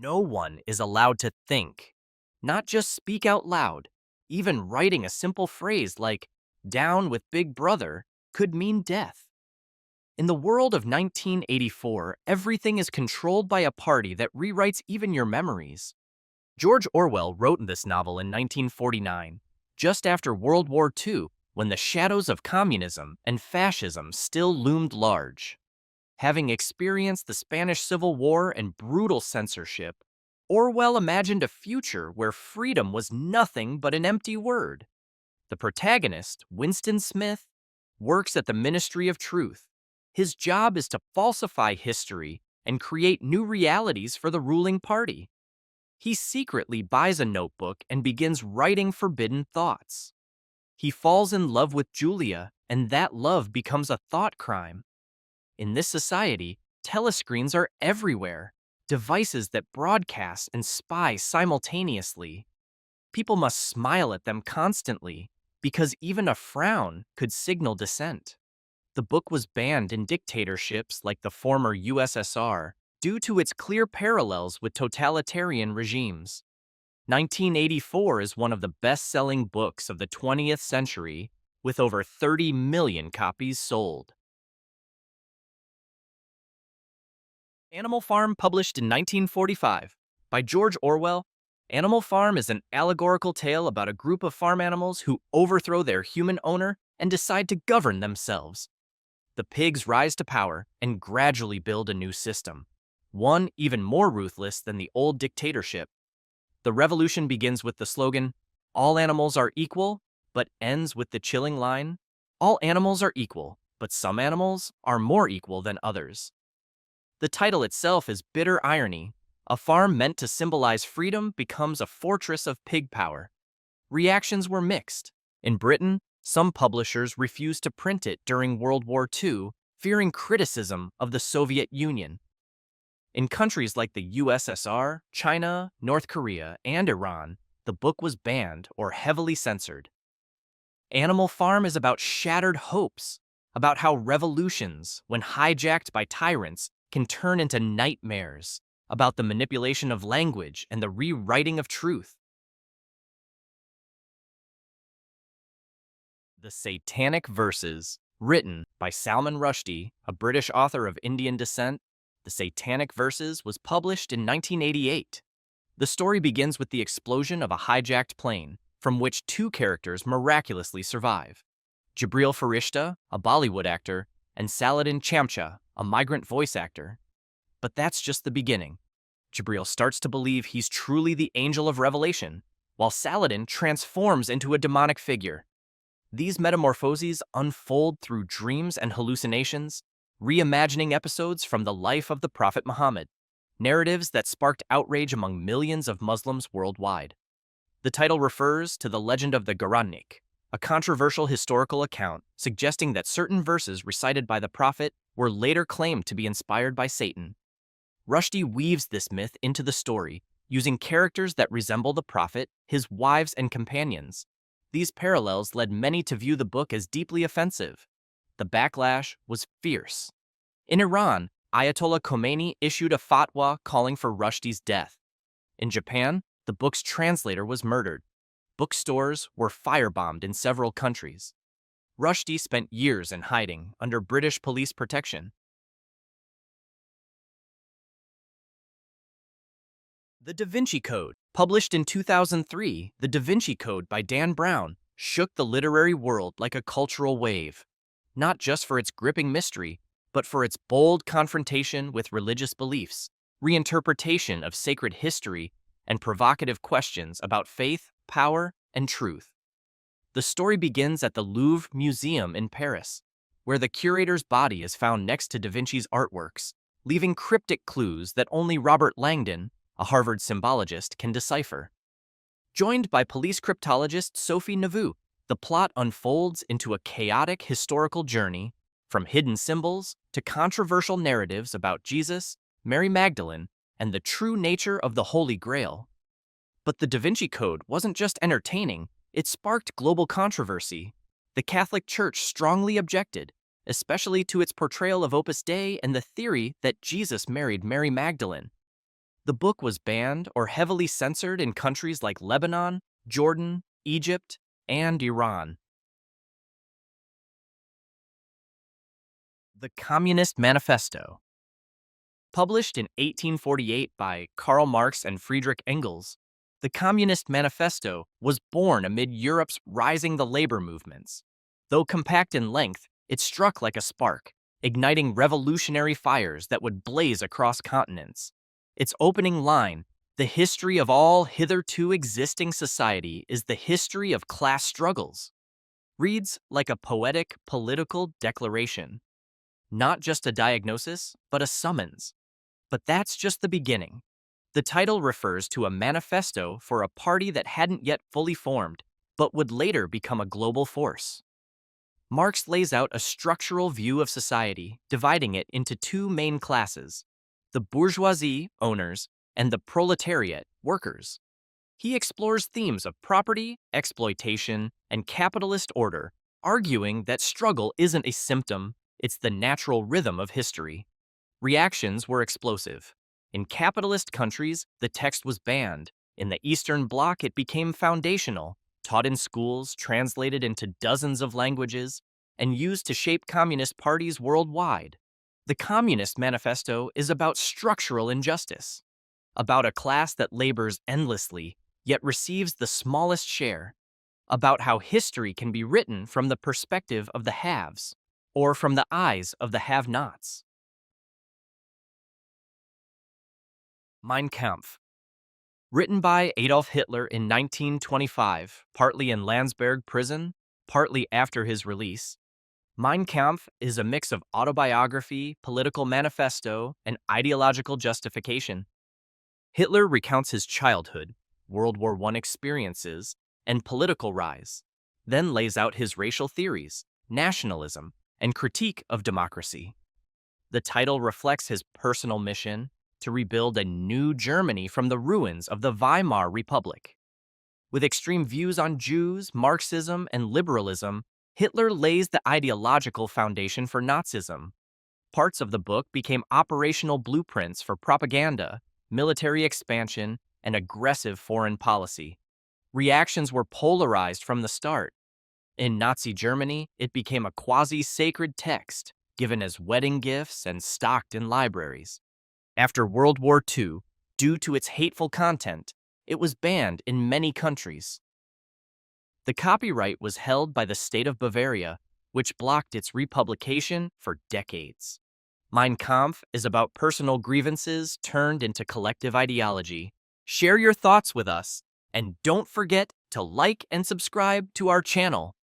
No one is allowed to think, not just speak out loud. Even writing a simple phrase like, down with Big Brother, could mean death. In the world of 1984, everything is controlled by a party that rewrites even your memories. George Orwell wrote this novel in 1949, just after World War II, when the shadows of communism and fascism still loomed large. Having experienced the Spanish Civil War and brutal censorship, Orwell imagined a future where freedom was nothing but an empty word. The protagonist, Winston Smith, works at the Ministry of Truth. His job is to falsify history and create new realities for the ruling party. He secretly buys a notebook and begins writing forbidden thoughts. He falls in love with Julia, and that love becomes a thought crime. In this society, telescreens are everywhere, devices that broadcast and spy simultaneously. People must smile at them constantly, because even a frown could signal dissent. The book was banned in dictatorships like the former USSR due to its clear parallels with totalitarian regimes. 1984 is one of the best-selling books of the 20th century, with over 30 million copies sold. Animal Farm, published in 1945. By George Orwell, Animal Farm is an allegorical tale about a group of farm animals who overthrow their human owner and decide to govern themselves. The pigs rise to power and gradually build a new system, one even more ruthless than the old dictatorship. The revolution begins with the slogan, "All animals are equal," but ends with the chilling line, "All animals are equal, but some animals are more equal than others." The title itself is bitter irony. A farm meant to symbolize freedom becomes a fortress of pig power. Reactions were mixed. In Britain, some publishers refused to print it during World War II, fearing criticism of the Soviet Union. In countries like the USSR, China, North Korea, and Iran, the book was banned or heavily censored. Animal Farm is about shattered hopes, about how revolutions, when hijacked by tyrants, can turn into nightmares, about the manipulation of language and the rewriting of truth. The Satanic Verses, written by Salman Rushdie, a British author of Indian descent. The Satanic Verses was published in 1988. The story begins with the explosion of a hijacked plane, from which two characters miraculously survive. Jibril Farishta, a Bollywood actor, and Saladin Chamcha, a migrant voice actor. But that's just the beginning. Jibril starts to believe he's truly the angel of revelation, while Saladin transforms into a demonic figure. These metamorphoses unfold through dreams and hallucinations, reimagining episodes from the life of the Prophet Muhammad, narratives that sparked outrage among millions of Muslims worldwide. The title refers to the legend of the Quranik, a controversial historical account suggesting that certain verses recited by the Prophet were later claimed to be inspired by Satan. Rushdie weaves this myth into the story, using characters that resemble the Prophet, his wives, and companions. These parallels led many to view the book as deeply offensive. The backlash was fierce. In Iran, Ayatollah Khomeini issued a fatwa calling for Rushdie's death. In Japan, the book's translator was murdered. Bookstores were firebombed in several countries. Rushdie spent years in hiding under British police protection. The Da Vinci Code, published in 2003, The Da Vinci Code by Dan Brown, shook the literary world like a cultural wave, not just for its gripping mystery, but for its bold confrontation with religious beliefs, reinterpretation of sacred history, and provocative questions about faith, power, and truth. The story begins at the Louvre Museum in Paris, where the curator's body is found next to Da Vinci's artworks, leaving cryptic clues that only Robert Langdon, a Harvard symbologist, can decipher. Joined by police cryptologist Sophie Neveu, the plot unfolds into a chaotic historical journey, from hidden symbols to controversial narratives about Jesus, Mary Magdalene, and the true nature of the Holy Grail. But the Da Vinci Code wasn't just entertaining, it sparked global controversy. The Catholic Church strongly objected, especially to its portrayal of Opus Dei and the theory that Jesus married Mary Magdalene. The book was banned or heavily censored in countries like Lebanon, Jordan, Egypt, and Iran. The Communist Manifesto. Published in 1848 by Karl Marx and Friedrich Engels, the Communist Manifesto was born amid Europe's rising the labor movements. Though compact in length, it struck like a spark, igniting revolutionary fires that would blaze across continents. Its opening line, "The history of all hitherto existing society is the history of class struggles," reads like a poetic political declaration. Not just a diagnosis, but a summons. But that's just the beginning. The title refers to a manifesto for a party that hadn't yet fully formed, but would later become a global force. Marx lays out a structural view of society, dividing it into two main classes: the bourgeoisie, owners, and the proletariat, workers. He explores themes of property, exploitation, and capitalist order, arguing that struggle isn't a symptom, it's the natural rhythm of history. Reactions were explosive. In capitalist countries, the text was banned. In the Eastern Bloc, it became foundational, taught in schools, translated into dozens of languages, and used to shape communist parties worldwide. The Communist Manifesto is about structural injustice, about a class that labors endlessly, yet receives the smallest share, about how history can be written from the perspective of the haves, or from the eyes of the have-nots. Mein Kampf. Written by Adolf Hitler in 1925, partly in Landsberg prison, partly after his release, Mein Kampf is a mix of autobiography, political manifesto, and ideological justification. Hitler recounts his childhood, World War I experiences, and political rise, then lays out his racial theories, nationalism, and critique of democracy. The title reflects his personal mission to rebuild a new Germany from the ruins of the Weimar Republic. With extreme views on Jews, Marxism, and liberalism, Hitler lays the ideological foundation for Nazism. Parts of the book became operational blueprints for propaganda, military expansion, and aggressive foreign policy. Reactions were polarized from the start. In Nazi Germany, it became a quasi-sacred text, given as wedding gifts and stocked in libraries. After World War II, due to its hateful content, it was banned in many countries. The copyright was held by the state of Bavaria, which blocked its republication for decades. Mein Kampf is about personal grievances turned into collective ideology. Share your thoughts with us, and don't forget to like and subscribe to our channel.